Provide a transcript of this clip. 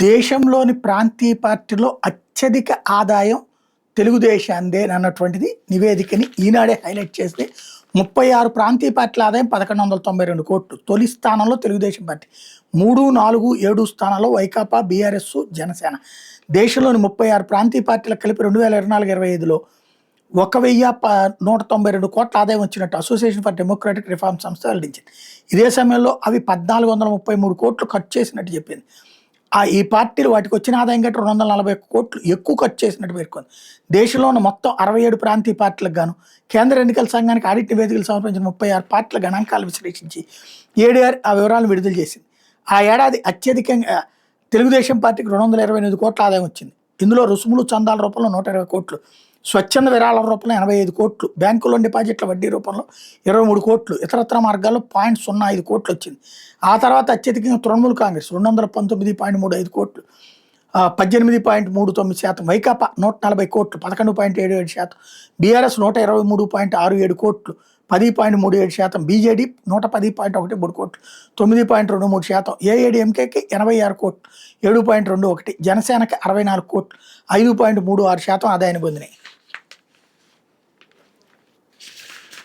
దేశంలోని ప్రాంతీయ పార్టీలో అత్యధిక ఆదాయం తెలుగుదేశాందే అన్నటువంటిది నివేదికని ఈనాడే హైలైట్ చేస్తే 36 ప్రాంతీయ పార్టీల ఆదాయం 1192 కోట్లు. తొలి స్థానంలో తెలుగుదేశం పార్టీ, 3, 4, 7 స్థానాల్లో వైకాపా, బీఆర్ఎస్, జనసేన. దేశంలోని 36 ప్రాంతీయ పార్టీలకు కలిపి 2024-25లో 1,192 కోట్ల ఆదాయం వచ్చినట్టు అసోసియేషన్ ఫర్ డెమోక్రటిక్ రిఫార్మ్ సంస్థ వెల్లడించింది. ఇదే సమయంలో అవి 1,433 కోట్లు ఖర్చు చేసినట్టు చెప్పింది. ఈ పార్టీలు వాటికి వచ్చిన ఆదాయం కంటే 241 కోట్లు ఎక్కువ ఖర్చు చేసినట్టు పేర్కొంది. దేశంలోని మొత్తం 67 ప్రాంతీయ పార్టీలకు గాను కేంద్ర ఎన్నికల సంఘానికి ఆడిట్ నివేదికలు సమర్పించిన 36 పార్టీల గణాంకాలు విశ్లేషించి ఏడీఆర్ ఆ వివరాలను విడుదల చేసింది. ఆ ఏడాది అత్యధికంగా తెలుగుదేశం పార్టీకి 228 కోట్ల ఆదాయం వచ్చింది. ఇందులో రుసుములు, చందాల రూపంలో 120 కోట్లు, స్వచ్ఛంద విరాళాల రూపంలో 85 కోట్లు, బ్యాంకుల్లో డిపాజిట్ల వడ్డీ రూపంలో 23 కోట్లు, ఇతరత్ర మార్గాల్లో 0.05 కోట్లు వచ్చింది. ఆ తర్వాత అత్యధికంగా తృణమూల్ కాంగ్రెస్ 219.35 కోట్లు, 18.39%, వైకాపా 140 కోట్లు 11.77%, బీఆర్ఎస్ 123.67 కోట్లు 10.37%, బీజేడీ 110.13 కోట్లు 9.23%, ఏఐడీఎంకేకి 86 కోట్లు 7.21%, జనసేనకి 64 కోట్లు 5.36% ఆదాయాన్ని పొందినాయి.